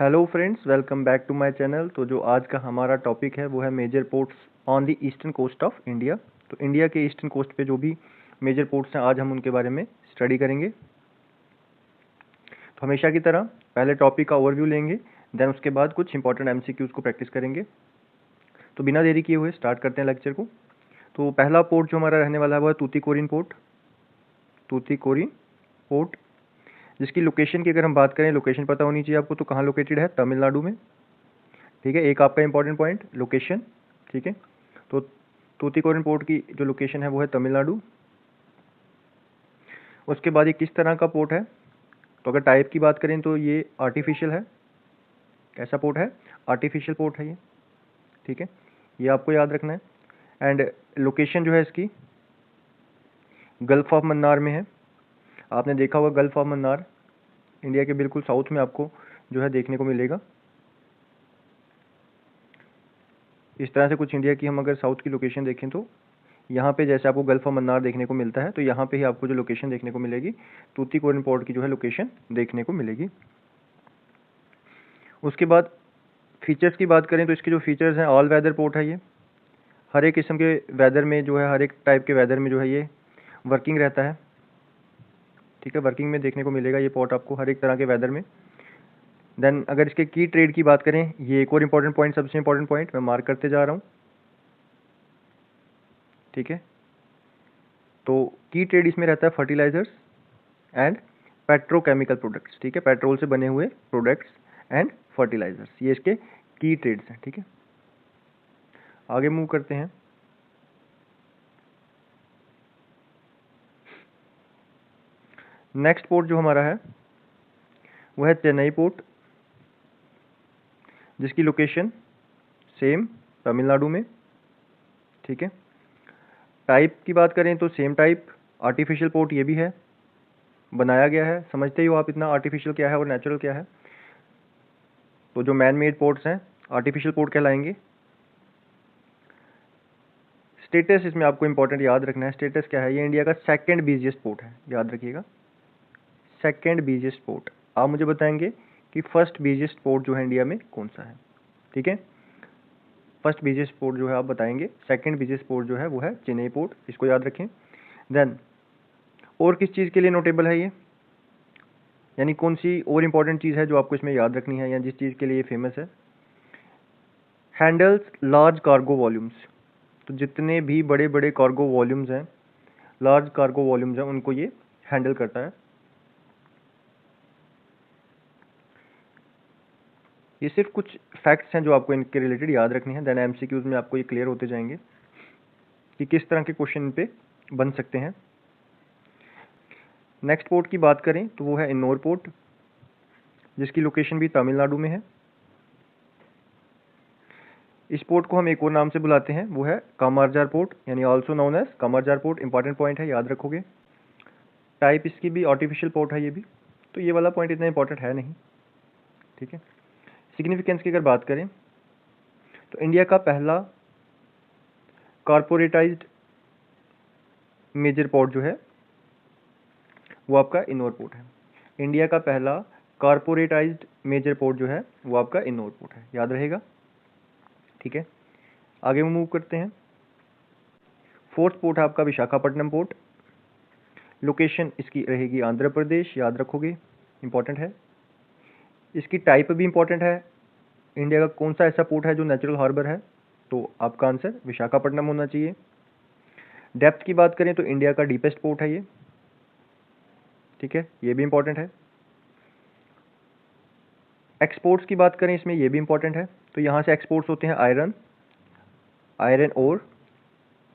Hello friends, welcome back to my channel. तो जो आज का हमारा टॉपिक है वो है major ports on the eastern coast of India. तो इंडिया के ईस्टर्न कोस्ट पे जो भी मेजर पोर्ट्स हैं आज हम उनके बारे में स्टडी करेंगे। तो हमेशा की तरह पहले टॉपिक का ओवरव्यू लेंगे, देन उसके बाद कुछ इंपॉर्टेंट एमसीक्यूज को प्रैक्टिस करेंगे। तो बिना देरी किए हुए स्टार्ट करते हैं लेक्चर को। तो पहला पोर्ट जो हमारा रहने वाला है वो है तूतीकोरिन पोर्ट। तूतीकोरिन पोर्ट जिसकी लोकेशन की अगर हम बात करें, लोकेशन पता होनी चाहिए आपको। तो कहाँ लोकेटेड है? तमिलनाडु में। ठीक है, एक आपका इंपॉर्टेंट पॉइंट लोकेशन। ठीक है, तो तूतीकोरिन पोर्ट की जो लोकेशन है वो है तमिलनाडु। उसके बाद ये किस तरह का पोर्ट है? तो अगर टाइप की बात करें तो ये आर्टिफिशियल है। कैसा पोर्ट है? आर्टिफिशियल पोर्ट है ये। ठीक है, ये आपको याद रखना है। एंड लोकेशन जो है इसकी गल्फ ऑफ मन्नार में है। आपने देखा होगा गल्फ ऑफ मन्नार इंडिया के बिल्कुल साउथ में आपको जो है देखने को मिलेगा। इस तरह से कुछ इंडिया की हम अगर साउथ की लोकेशन देखें तो यहाँ पे जैसे आपको गल्फ ऑफ मन्नार देखने को मिलता है, तो यहाँ पे ही आपको जो लोकेशन देखने को मिलेगी तूतीकोरिन पोर्ट की जो है लोकेशन देखने को मिलेगी। उसके बाद फीचर्स की बात करें तो इसके जो फीचर्स हैं, ऑल वेदर पोर्ट है ये। हर एक किस्म के वेदर में जो है, हर एक टाइप के वेदर में जो है ये वर्किंग रहता है। ठीक है, वर्किंग में देखने को मिलेगा ये पोर्ट आपको हर एक तरह के वेदर में। देन अगर इसके की ट्रेड की बात करें, ये एक और इम्पॉर्टेंट पॉइंट, सबसे इम्पॉर्टेंट पॉइंट मैं मार्क करते जा रहा हूँ। ठीक है, तो की ट्रेड इसमें रहता है फर्टिलाइजर्स एंड पेट्रोकेमिकल प्रोडक्ट्स। ठीक है, पेट्रोल से बने हुए प्रोडक्ट्स एंड फर्टिलाइजर्स, ये इसके की ट्रेड्स हैं। ठीक है, आगे मूव करते हैं। नेक्स्ट पोर्ट जो हमारा है वो है चेन्नई पोर्ट, जिसकी लोकेशन सेम तमिलनाडु में। ठीक है, टाइप की बात करें तो सेम टाइप आर्टिफिशियल पोर्ट ये भी है, बनाया गया है। समझते ही हो आप इतना आर्टिफिशियल क्या है और नेचुरल क्या है। तो जो मैन मेड पोर्ट्स हैं आर्टिफिशियल पोर्ट कहलाएंगे। स्टेटस इसमें आपको इंपॉर्टेंट याद रखना है। स्टेटस क्या है? ये इंडिया का सेकंड बिजिएस्ट पोर्ट है, याद रखिएगा, सेकंड बिजिएस्ट पोर्ट। आप मुझे बताएंगे कि फर्स्ट बिजिएस्ट पोर्ट जो है इंडिया में कौन सा है। ठीक है, फर्स्ट बिजिएस्ट पोर्ट जो है आप बताएंगे। सेकंड बिजिएस्ट पोर्ट जो है वो है चेन्नई पोर्ट, इसको याद रखें। देन और किस चीज़ के लिए नोटेबल है ये, यानी कौन सी और इम्पॉर्टेंट चीज़ है जो आपको इसमें याद रखनी है, या जिस चीज़ के लिए ये फेमस है? Handles large cargo volumes. तो जितने भी बड़े बड़े कार्गो वॉल्यूम्स हैं, लार्ज कार्गो वॉल्यूम्स हैं, उनको ये हैंडल करता है। ये सिर्फ कुछ फैक्ट्स हैं जो आपको इनके रिलेटेड याद रखनी है। देन एमसीक्यूज में आपको ये क्लियर होते जाएंगे कि किस तरह के क्वेश्चन पे बन सकते हैं। नेक्स्ट पोर्ट की बात करें तो वो है इन्नोर पोर्ट, जिसकी लोकेशन भी तमिलनाडु में है। इस पोर्ट को हम एक और नाम से बुलाते हैं, वो है कामारजार पोर्ट, यानी also known as Kamarajar port. Important point है, याद रखोगे। टाइप इसकी भी आर्टिफिशियल पोर्ट है ये भी, तो ये वाला पॉइंट इतना इंपॉर्टेंट है नहीं। ठीक है, सिग्निफिकेंस की अगर बात करें तो इंडिया का पहला कॉर्पोरेटाइज्ड मेजर पोर्ट जो है वो आपका इन्नोर पोर्ट है। इंडिया का पहला कॉर्पोरेटाइज्ड मेजर पोर्ट जो है वो आपका इन्नोर पोर्ट है, याद रहेगा। ठीक है, आगे मूव करते हैं। फोर्थ पोर्ट है आपका विशाखापट्टनम पोर्ट। लोकेशन इसकी रहेगी आंध्र प्रदेश, याद रखोगे, इंपॉर्टेंट है। इसकी टाइप भी इंपॉर्टेंट है। इंडिया का कौन सा ऐसा पोर्ट है जो नेचुरल हार्बर है? तो आपका आंसर विशाखापट्टनम होना चाहिए। डेप्थ की बात करें तो इंडिया का डीपेस्ट पोर्ट है ये। ठीक है, ये भी इंपॉर्टेंट है। एक्सपोर्ट्स की बात करें इसमें, ये भी इंपॉर्टेंट है। तो यहाँ से एक्सपोर्ट्स होते हैं आयरन और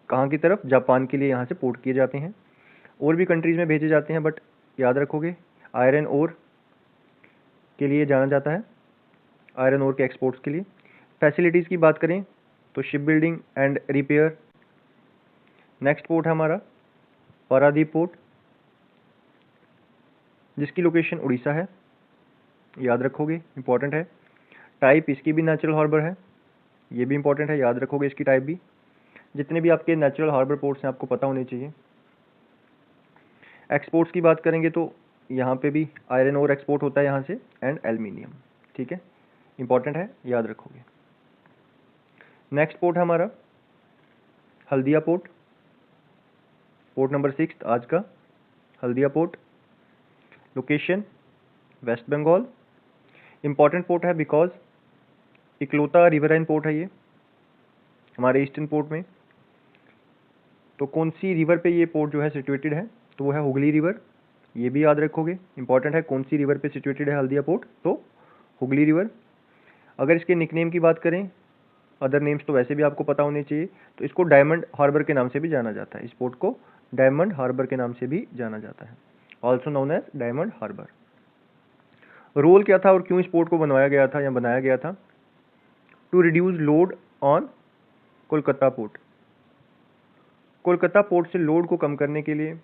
कहाँ की तरफ? जापान के लिए यहाँ से पोर्ट किए जाते हैं। और भी कंट्रीज़ में भेजे जाते हैं, बट याद रखोगे आयरन ओर के लिए जाना जाता है, आयरन ओर के एक्सपोर्ट्स के लिए। फैसिलिटीज़ की बात करें तो ship building and repair. Next port है हमारा पारादीप पोर्ट, जिसकी लोकेशन उड़ीसा है, याद रखोगे, इंपॉर्टेंट है। टाइप इसकी भी नेचुरल हार्बर है, ये भी इंपॉर्टेंट है, याद रखोगे इसकी टाइप भी। जितने भी आपके नेचुरल हार्बर पोर्ट्स हैं आपको पता होने चाहिए। एक्सपोर्ट्स की बात करेंगे तो यहाँ पे भी आयरन ओर एक्सपोर्ट होता है यहाँ से, एंड एल्युमिनियम। ठीक है, इंपॉर्टेंट है, याद रखोगे। नेक्स्ट पोर्ट है हमारा हल्दिया पोर्ट, पोर्ट नंबर 6 आज का Haldia port. Location West Bengal. Important port है बिकॉज इकलौता रिवराइन पोर्ट है ये हमारे ईस्टर्न पोर्ट में। तो कौन सी रिवर पे ये पोर्ट जो है सिचुएटेड है, तो वो है हुगली रिवर, ये भी याद रखोगे। इंपॉर्टेंट है कौन सी रिवर पे सिचुएटेड है हल्दिया पोर्ट, तो हुगली रिवर। अगर इसके निकनेम की बात करें, अदर नेम्स तो वैसे भी आपको पता होने चाहिए, तो इसको डायमंड हार्बर के नाम से भी जाना जाता है। इस पोर्ट को डायमंड हार्बर के नाम से भी जाना जाता है, also known as Diamond Harbour. Role क्या था और क्यों इस पोर्ट को बनवाया गया था या बनाया गया था? To reduce load on Kolkata port. Kolkata port से लोड को कम करने के लिए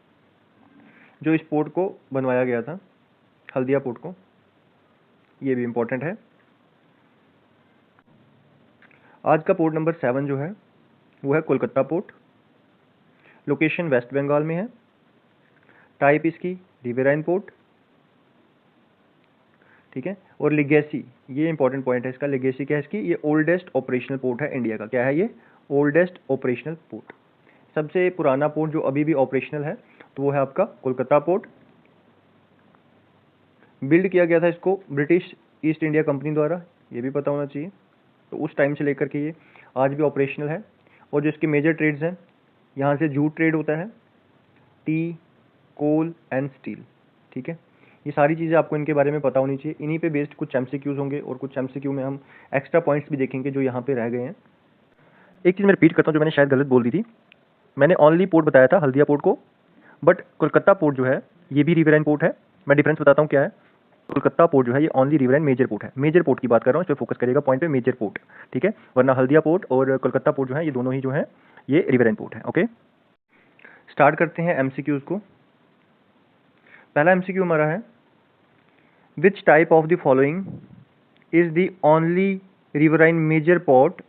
जो इस पोर्ट को बनवाया गया था, हल्दिया पोर्ट को, ये भी इंपॉर्टेंट है। आज का पोर्ट नंबर 7 जो है वो है कोलकाता पोर्ट। लोकेशन वेस्ट बंगाल में है। टाइप इसकी रिवराइन पोर्ट, ठीक है। और लिगेसी, ये इंपॉर्टेंट पॉइंट है इसका। लिगेसी क्या है इसकी? ये ओल्डेस्ट ऑपरेशनल पोर्ट है इंडिया का। क्या है ये? Oldest operational port. सबसे पुराना पोर्ट जो अभी भी ऑपरेशनल है तो वो है आपका कोलकाता पोर्ट। बिल्ड किया गया था इसको ब्रिटिश ईस्ट इंडिया कंपनी द्वारा, ये भी पता होना चाहिए। तो उस टाइम से लेकर के ये आज भी ऑपरेशनल है। और जो इसके मेजर ट्रेड्स हैं, यहाँ से जूट ट्रेड होता है, टी, कोल एंड स्टील, ठीक है। ये सारी चीज़ें आपको इनके बारे में पता होनी चाहिए। इन्हीं पे बेस्ड कुछ एमसीक्यूज होंगे और कुछ एमसीक्यू में हम एक्स्ट्रा पॉइंट्स भी देखेंगे जो यहाँ पे रह गए हैं। एक चीज़ मैं रिपीट करता हूँ जो मैंने शायद गलत बोल दी थी। मैंने ओनली पोर्ट बताया था हल्दिया पोर्ट को, बट कोलकाता पोर्ट जो है ये भी रिवराइन पोर्ट है। मैं डिफरेंस बताता हूँ क्या है। कोलकाता पोर्ट जो है ये ओनली रिवराइन मेजर पोर्ट है। मेजर पोर्ट की बात कर रहा हूँ, इस पर फोकस करेगा पॉइंट पे, मेजर पोर्ट, ठीक है। वरना हल्दिया पोर्ट और कोलकाता पोर्ट जो है ये दोनों ही जो है ये रिवराइन पोर्ट है। ओके, स्टार्ट करते हैं एमसीक्यूज को। पहला एमसीक्यू हमारा है, which type of the following is the only riverine major port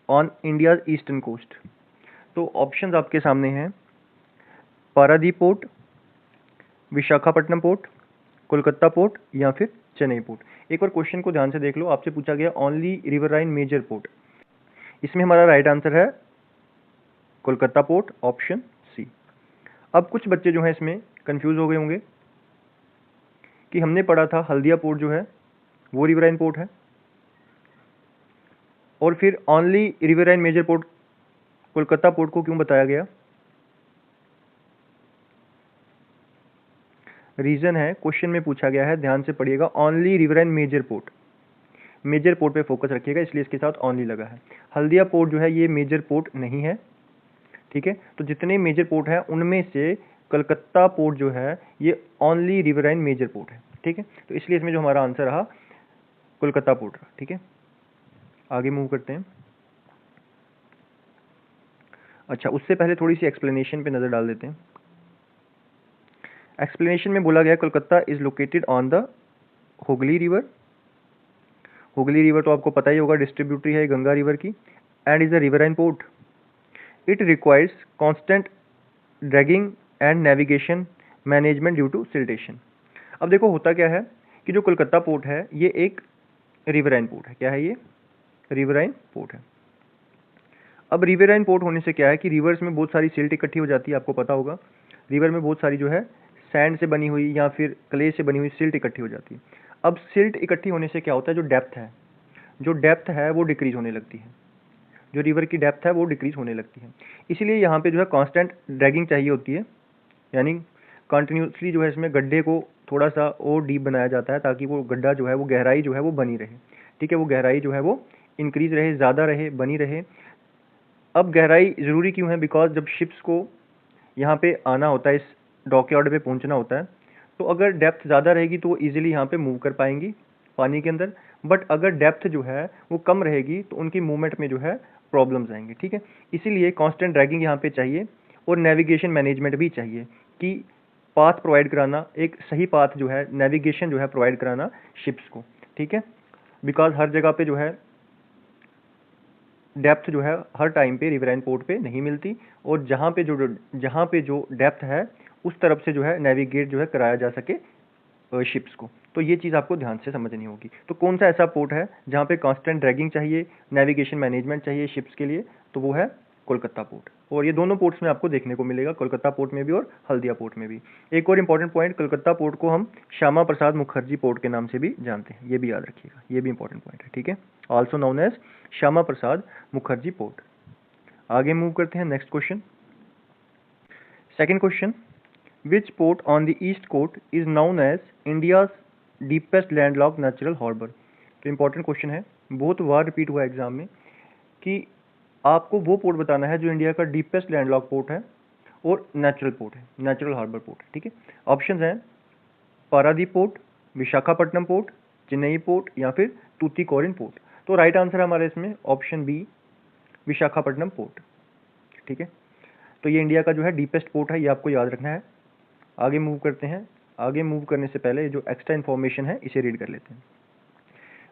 on India's eastern coast. तो ऑप्शंस आपके सामने हैं, Paradip port, Visakhapatnam port, Kolkata port या फिर चेन्नई पोर्ट। एक बार क्वेश्चन को ध्यान से देख लो, आपसे पूछा गया ओनली रिवराइन मेजर पोर्ट। इसमें हमारा राइट आंसर है कोलकाता पोर्ट, ऑप्शन सी। अब कुछ बच्चे जो हैं इसमें कंफ्यूज हो गए होंगे कि हमने पढ़ा था हल्दिया पोर्ट जो है वो रिवराइन पोर्ट है, और फिर only riverine major port Kolkata port को क्यों बताया गया? रीजन है, क्वेश्चन में पूछा गया है, ध्यान से पढ़िएगा, only riverine major port. Major port पे फोकस रखिएगा, इसलिए इसके साथ ओनली लगा है। हल्दिया पोर्ट जो है ये मेजर पोर्ट नहीं है, ठीक है। तो जितने मेजर पोर्ट है उनमें से कलकत्ता पोर्ट जो है ये ओनली रिवराइन मेजर पोर्ट है, ठीक है। तो इसलिए इसमें जो हमारा आंसर रहा कोलकाता पोर्ट रहा, ठीक है। आगे मूव करते हैं। अच्छा, उससे पहले थोड़ी सी एक्सप्लेनेशन पे नजर डाल देते हैं। एक्सप्लेनेशन में बोला गया Kolkata is located on the Hooghly river. Hooghly river तो आपको पता ही होगा, डिस्ट्रीब्यूटरी है गंगा रिवर की, and is a riverine port. It requires constant dragging and navigation management due to siltation. अब देखो होता क्या है कि जो कोलकाता पोर्ट है ये एक रिवराइन पोर्ट है। क्या है ये? रिवराइन पोर्ट है। अब रिवराइन पोर्ट होने से क्या है कि रिवर्स में बहुत सारी सिल्ट इकट्ठी हो जाती है, आपको पता होगा। रिवर में बहुत सारी जो है सैंड से बनी हुई या फिर क्ले से बनी हुई सिल्ट इकट्ठी हो जाती है। अब सिल्ट इकट्ठी होने से क्या होता है, जो डेप्थ है वो डिक्रीज होने लगती है। जो रिवर की डेप्थ है वो डिक्रीज होने लगती है। इसीलिए यहाँ पे जो है कांस्टेंट ड्रैगिंग चाहिए होती है, यानी कंटिन्यूसली जो है इसमें गड्ढे को थोड़ा सा और डीप बनाया जाता है ताकि वो गड्ढा जो है वो गहराई जो है वो बनी रहे, ठीक है। वो गहराई जो है वो इंक्रीज रहे, ज़्यादा रहे, बनी रहे। अब गहराई ज़रूरी क्यों है? बिकॉज जब शिप्स को यहाँ पे आना होता है, इस डॉकयार्ड पे पहुँचना होता है, तो अगर डेप्थ ज़्यादा रहेगी तो वो ईजिली यहाँ पे मूव कर पाएंगी पानी के अंदर। बट अगर डेप्थ जो है वो कम रहेगी तो उनकी मूवमेंट में जो है प्रॉब्लम्स आएंगे, ठीक है। इसीलिए कांस्टेंट ड्रैगिंग यहाँ पे चाहिए और नेविगेशन मैनेजमेंट भी चाहिए कि पाथ प्रोवाइड कराना, एक सही पाथ जो है, नेविगेशन जो है प्रोवाइड कराना शिप्स को, ठीक है। बिकॉज हर जगह पे जो है डेप्थ जो है हर टाइम पे रिवराइन पोर्ट पे नहीं मिलती, और जहाँ पे जो डेप्थ है उस तरफ से जो है नेविगेट जो है कराया जा सके शिप्स को। तो ये चीज़ आपको ध्यान से समझनी होगी। तो कौन सा ऐसा पोर्ट है जहाँ पे कांस्टेंट ड्रैगिंग चाहिए, नेविगेशन मैनेजमेंट चाहिए शिप्स के लिए, तो वो है कोलकाता पोर्ट। और ये दोनों पोर्ट्स में आपको देखने को मिलेगा, कोलकाता पोर्ट में भी और हल्दिया पोर्ट में भी। एक और इंपॉर्टेंट पॉइंट, कोलकाता पोर्ट को हम श्यामा प्रसाद मुखर्जी पोर्ट के नाम से भी जानते हैं, ये भी याद रखिएगा, ये भी इंपॉर्टेंट पॉइंट है, ठीक है। Also known as Shyama Prasad Mukherjee port. आगे मूव करते हैं next question. Second question, which port on the east coast is known as India's deepest landlocked natural harbour. तो इंपॉर्टेंट क्वेश्चन है, बहुत बार रिपीट हुआ है एग्जाम में कि आपको वो पोर्ट बताना है जो इंडिया का डीपेस्ट लैंडलॉक पोर्ट है और नेचुरल पोर्ट है, नेचुरल हार्बर पोर्ट है, ठीक है। ऑप्शंस हैं Paradip port, Visakhapatnam port, Chennai port या फिर तूतीकोरिन पोर्ट। तो राइट आंसर है हमारे इसमें ऑप्शन बी, विशाखापट्टनम पोर्ट, ठीक है। तो ये इंडिया का जो है डीपेस्ट पोर्ट है, ये आपको याद रखना है। आगे मूव करते हैं। आगे मूव करने से पहले जो एक्स्ट्रा इन्फॉर्मेशन है इसे रीड कर लेते हैं।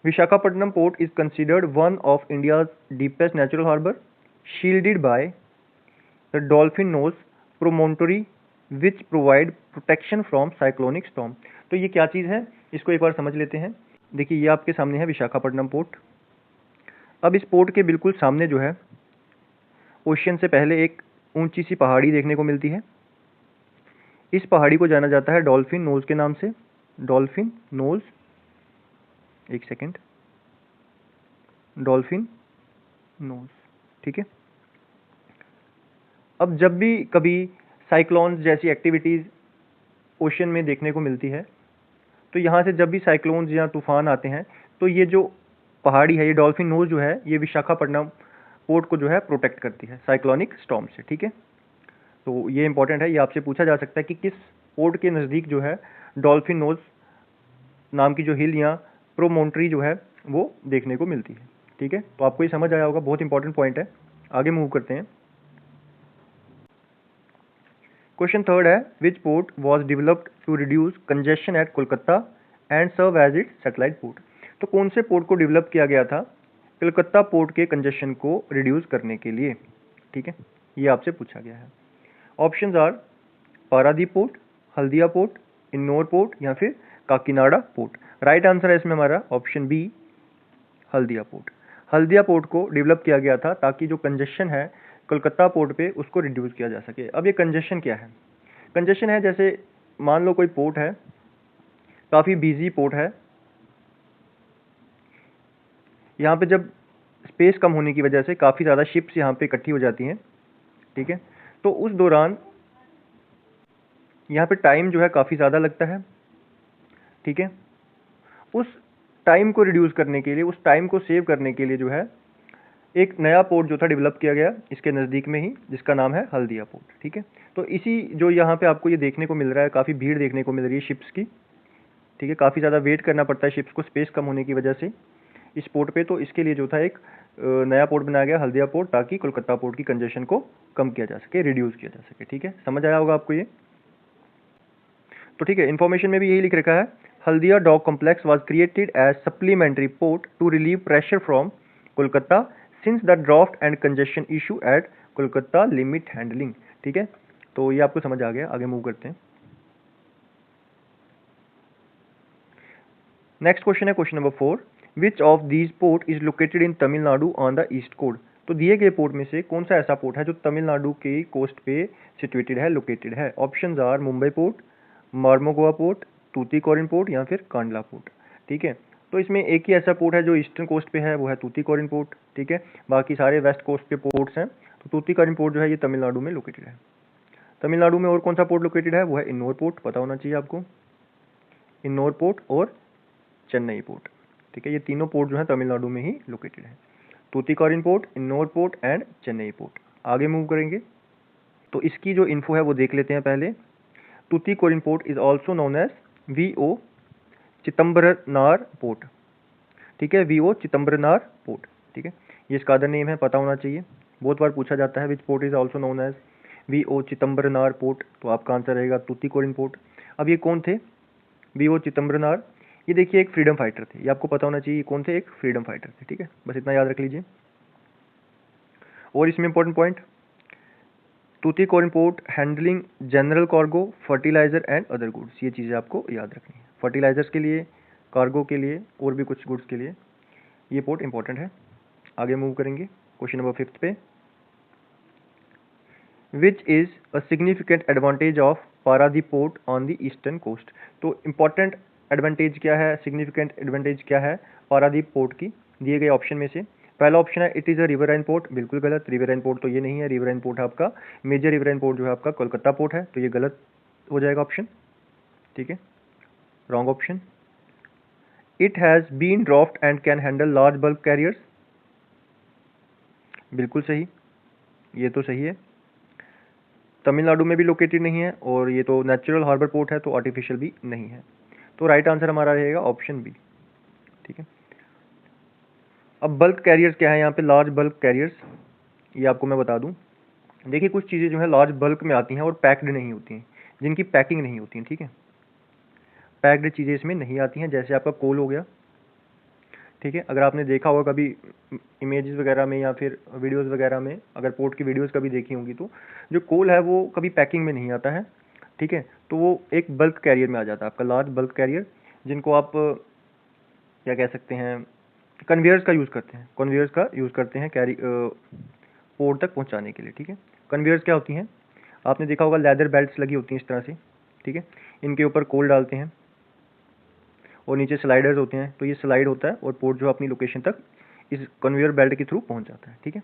Visakhapatnam port is considered one of India's deepest natural harbor, shielded by the dolphin nose promontory which provide protection from cyclonic storm। तो ये क्या चीज़ है, इसको एक बार समझ लेते हैं। देखिए ये आपके सामने है विशाखापट्टनम पोर्ट। अब इस पोर्ट के बिल्कुल सामने जो है ओशियन से पहले एक ऊंची सी पहाड़ी देखने को मिलती है। इस पहाड़ी को जाना जाता है डॉल्फिन नोज के नाम से, डॉल्फिन नोज, एक सेकेंड, डॉल्फिन नोज, ठीक है। अब जब भी कभी साइक्लोन्स जैसी एक्टिविटीज़ ओशन में देखने को मिलती है, तो यहाँ से जब भी साइक्लोन्स या तूफान आते हैं, तो ये जो पहाड़ी है, ये डॉल्फिन नोज जो है, ये विशाखापट्टनम पोर्ट को जो है प्रोटेक्ट करती है साइक्लोनिक स्टॉर्म से, ठीक है। तो ये इंपॉर्टेंट है, ये आपसे पूछा जा सकता है कि किस पोर्ट के नज़दीक जो है डॉल्फिन नोज नाम की जो हिल या प्रोमोन्ट्री जो है वो देखने को मिलती है, ठीक है। तो आपको ये समझ आया होगा, बहुत इंपॉर्टेंट पॉइंट है। आगे मूव करते हैं। क्वेश्चन थर्ड है, which port was developed to reduce congestion at Kolkata and serve as it satellite port. तो कौन से पोर्ट को डेवलप किया गया था कोलकाता पोर्ट के कंजेशन को रिड्यूस करने के लिए, ठीक है, ये आपसे पूछा गया है। Options are Paradip port, Haldia port, Ennore port या फिर काकीनाडा पोर्ट। राइट आंसर है इसमें हमारा option B, Haldia port. Haldia port को डेवलप किया गया था ताकि जो कंजेशन है कोलकाता पोर्ट पे उसको रिड्यूस किया जा सके। अब ये कंजेशन क्या है, कंजेशन है जैसे मान लो कोई पोर्ट है, काफ़ी बिजी पोर्ट है, यहाँ पे जब स्पेस कम होने की वजह से काफ़ी ज़्यादा शिप्स यहाँ पे इकट्ठी हो जाती हैं, ठीक है। तो उस दौरान यहाँ पे टाइम जो है काफ़ी ज़्यादा लगता है, ठीक है। उस टाइम को रिड्यूस करने के लिए, उस टाइम को सेव करने के लिए जो है एक नया पोर्ट जो था डेवलप किया गया इसके नज़दीक में ही, जिसका नाम है हल्दिया पोर्ट, ठीक है। तो इसी जो यहाँ पे आपको ये देखने को मिल रहा है, काफ़ी भीड़ देखने को मिल रही है शिप्स की, ठीक है, काफ़ी ज़्यादा वेट करना पड़ता है शिप्स को स्पेस कम होने की वजह से इस पोर्ट पे। तो इसके लिए जो था एक नया पोर्ट बनाया गया हल्दिया पोर्ट, ताकि कोलकाता पोर्ट की कंजेशन को कम किया जा सके, रिड्यूस किया जा सके, ठीक है। समझ आया होगा आपको ये। तो ठीक है, इन्फॉर्मेशन में भी यही लिख रखा है, Haldia dock complex was created as supplementary port to relieve pressure from Kolkata since the draft and congestion issue at Kolkata limit handling, ठीक है। तो ये आपको समझ आ गया। आगे मूव करते हैं। नेक्स्ट क्वेश्चन है question number 4, which of these port is located in Tamil Nadu on the east coast. तो दिए गए पोर्ट में से कौन सा ऐसा पोर्ट है जो तमिलनाडु के कोस्ट पे सिचुएटेड है, लोकेटेड है। Options are Mumbai port, Marmagao port, Tuticorin port या फिर कांडला पोर्ट, ठीक है। तो इसमें एक ही ऐसा पोर्ट है जो ईस्टर्न कोस्ट पे है, वो है तूतीकोरिन पोर्ट, ठीक है। बाकी सारे वेस्ट कोस्ट पे पोर्ट्स हैं। तो तूतीकोरिन पोर्ट जो है ये तमिलनाडु में लोकेटेड है। तमिलनाडु में और कौन सा पोर्ट लोकेटेड है, वो है इन्नौर पोर्ट, पता होना चाहिए आपको, इन्नौर पोर्ट और चेन्नई पोर्ट, ठीक है। ये तीनों पोर्ट जो है तमिलनाडु में ही लोकेटेड है, Tuticorin port, Ennore port and Chennai port. आगे मूव करेंगे तो इसकी जो इन्फो है वो देख लेते हैं पहले। Tuticorin port is also known as V O Chidambaranar port, ठीक है, वीओ चिदम्बरनार पोर्ट, ठीक है। ये इसका अदर नेम है, पता होना चाहिए, बहुत बार पूछा जाता है which port is also known as V O Chidambaranar port. तो आपका आंसर रहेगा तूतीकोरिन पोर्ट। अब ये कौन थे वीओ चिदम्बरनार, ये देखिए एक फ्रीडम फाइटर थे, ये आपको पता होना चाहिए कौन थे, एक फ्रीडम फाइटर थे, ठीक है, बस इतना याद रख लीजिए। और इसमें important point, Tuticorin port handling general cargo, fertiliser and other goods, ये चीज़ें आपको याद रखनी है। फर्टिलाइजर्स के लिए, कार्गो के लिए और भी कुछ गुड्स के लिए ये पोर्ट इंपॉर्टेंट है। आगे मूव करेंगे क्वेश्चन नंबर 5 पे। Which is a significant advantage of Paradip port on the eastern coast. तो इंपॉर्टेंट एडवांटेज क्या है, सिग्निफिकेंट एडवांटेज क्या है पारादीप पोर्ट की, दिए गए ऑप्शन में से। पहला ऑप्शन है it is a riverine port, बिल्कुल गलत। रिवराइन पोर्ट तो ये नहीं है, रिवराइन पोर्ट आपका मेजर रिवराइन पोर्ट जो है आपका कोलकाता पोर्ट है, तो ये गलत हो जाएगा ऑप्शन, ठीक है, wrong option. It has been draft and can handle large bulk carriers, बिल्कुल सही, ये तो सही है। तमिलनाडु में भी लोकेटेड नहीं है और ये तो नेचुरल हार्बर पोर्ट है, तो आर्टिफिशियल भी नहीं है, तो राइट आंसर हमारा रहेगा ऑप्शन बी, ठीक है। अब बल्क कैरियर्स क्या है यहाँ पे, लार्ज बल्क कैरियर्स, ये आपको मैं बता दूं। देखिए कुछ चीज़ें जो है लार्ज बल्क में आती हैं और पैक्ड नहीं होती हैं, जिनकी पैकिंग नहीं होती हैं, ठीक है, पैक्ड चीज़ें इसमें नहीं आती हैं, जैसे आपका कोल हो गया, ठीक है। अगर आपने देखा होगा कभी इमेजेस वगैरह में या फिर वीडियोस वगैरह में, अगर पोर्ट की वीडियोस कभी देखी होंगी, तो जो कोल है वो कभी पैकिंग में नहीं आता है, ठीक है, तो वो एक बल्क कैरियर में आ जाता है आपका, लार्ज बल्क कैरियर, जिनको आप क्या कह सकते हैं, कन्वेयर्स का यूज़ करते हैं, कन्वेयर्स का यूज़ करते हैं कैरी पोर्ट तक पहुंचाने के लिए, ठीक है। कन्वेयर्स क्या होती हैं, आपने देखा होगा लेदर बेल्ट्स लगी होती हैं इस तरह से, ठीक है, इनके ऊपर कोल डालते हैं और नीचे स्लाइडर्स होते हैं, तो ये स्लाइड होता है और पोर्ट जो अपनी लोकेशन तक इस कन्वेयर बेल्ट के थ्रू पहुंच जाता है, ठीक है।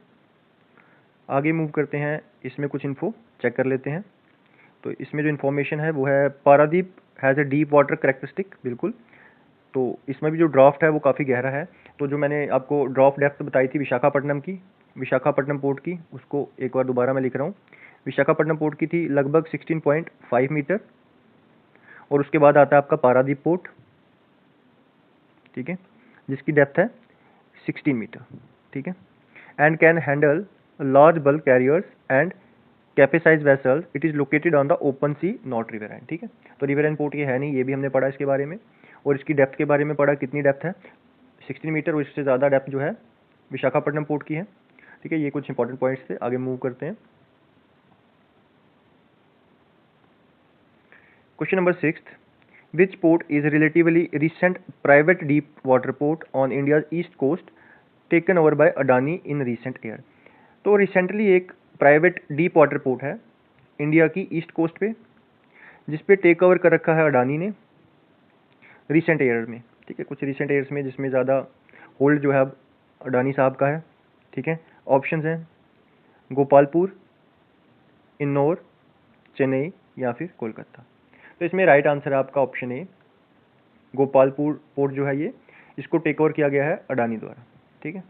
आगे मूव करते हैं, इसमें कुछ इन्फो चेक कर लेते हैं। तो इसमें जो इन्फॉर्मेशन है वो है Paradip has a deep water characteristic, बिल्कुल। तो इसमें भी जो ड्राफ्ट है वो काफ़ी गहरा है, तो जो मैंने आपको ड्राफ्ट डेप्थ बताई थी विशाखापट्टनम की, विशाखापट्टनम पोर्ट की, उसको एक बार दोबारा मैं लिख रहा हूँ। विशाखापट्टनम पोर्ट की थी लगभग 16.5 मीटर, और उसके बाद आता है आपका पारादीप पोर्ट, ठीक है, जिसकी डेप्थ है 16 मीटर, ठीक है, and can handle large bulk carriers and capesize vessels, it is located on the open sea not riverine, ठीक है। तो रिवराइन पोर्ट ये है नहीं, ये भी हमने पढ़ा इसके बारे में, और इसकी डेप्थ के बारे में पढ़ा, कितनी डेप्थ है 16 मीटर, और इससे ज़्यादा डेप्थ जो है विशाखापट्टनम पोर्ट की है, ठीक है। ये कुछ इंपॉर्टेंट पॉइंट्स थे, आगे मूव करते हैं। Question number 6, which port is relatively recent private deep water port on India's east coast taken over by Adani in recent year। तो रिसेंटली एक प्राइवेट डीप वाटर पोर्ट है इंडिया की east coast पे, जिस पे take over कर रखा है अडानी ने रिसेंट ईयर में, ठीक है, कुछ रिसेंट ईयर्स में, जिसमें ज़्यादा होल्ड जो है अब अडानी साहब का है, ठीक है। ऑप्शंस हैं गोपालपुर, इन्नौर, चेन्नई या फिर कोलकाता। तो इसमें राइट आंसर है आपका ऑप्शन ए, गोपालपुर पोर्ट जो है ये, इसको टेक ओवर किया गया है अडानी द्वारा, ठीक है।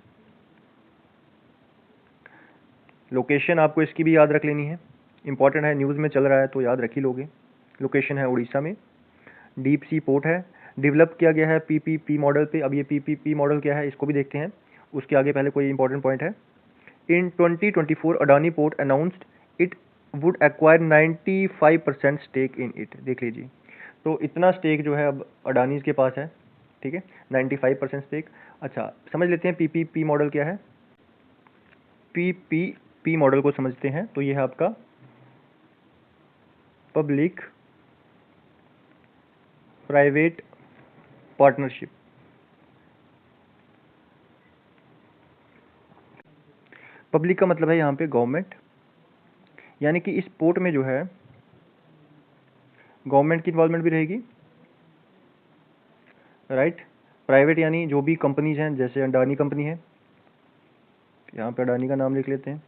लोकेशन आपको इसकी भी याद रख लेनी है, इंपॉर्टेंट है, न्यूज़ में चल रहा है तो याद रख ही लोगे। लोकेशन है उड़ीसा में, डीप सी पोर्ट है, डेवलप किया गया है पीपीपी मॉडल पे। अब ये पीपीपी मॉडल क्या है इसको भी देखते हैं, उसके आगे पहले कोई इंपॉर्टेंट पॉइंट है। In 2024 Adani port announced it would acquire 95% stake in it, देख लीजिए, तो इतना स्टेक जो है अब अडानीज के पास है, ठीक है, 95% स्टेक। अच्छा समझ लेते हैं पीपीपी मॉडल क्या है, पीपीपी मॉडल को समझते हैं। तो ये है आपका पब्लिक प्राइवेट पार्टनरशिप। पब्लिक का मतलब है यहाँ पे गवर्नमेंट, यानी कि इस पोर्ट में जो है गवर्नमेंट की इन्वॉल्वमेंट भी रहेगी, राइट। प्राइवेट यानी जो भी कंपनीज हैं, जैसे अडानी कंपनी है, यहाँ पे अडानी का नाम लिख लेते हैं,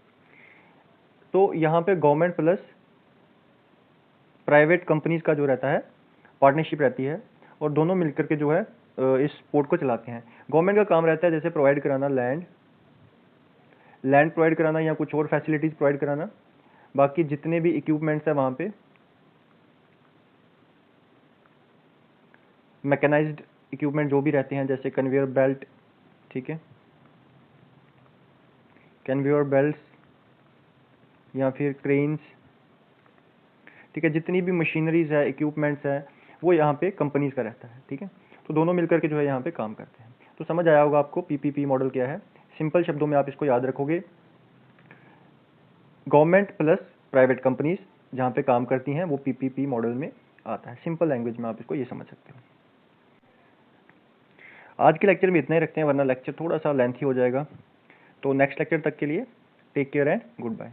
तो यहाँ पे गवर्नमेंट प्लस प्राइवेट कंपनीज का जो रहता है पार्टनरशिप रहती है, और दोनों मिलकर के जो है इस पोर्ट को चलाते हैं। गवर्नमेंट का काम रहता है जैसे प्रोवाइड कराना लैंड प्रोवाइड कराना या कुछ और फैसिलिटीज़ प्रोवाइड कराना, बाकी जितने भी इक्विपमेंट्स हैं वहाँ पे मैकेनाइज्ड इक्विपमेंट जो भी रहते हैं, जैसे कन्वेयर बेल्ट, ठीक है, कन्वेयर बेल्ट्स या फिर क्रेन्स, ठीक है, जितनी भी मशीनरीज है, इक्विपमेंट्स है, वो यहाँ पे कंपनीज का रहता है, ठीक है। तो दोनों मिलकर के जो है यहाँ पे काम करते हैं। तो समझ आया होगा आपको पीपीपी मॉडल क्या है, सिंपल शब्दों में आप इसको याद रखोगे, गवर्नमेंट प्लस प्राइवेट कंपनीज जहाँ पे काम करती हैं वो पीपीपी मॉडल में आता है। सिंपल लैंग्वेज में आप इसको ये समझ सकते हो। आज के लेक्चर में इतना ही रखते हैं, वरना लेक्चर थोड़ा सा लेंथी हो जाएगा। तो नेक्स्ट लेक्चर तक के लिए take care and good bye.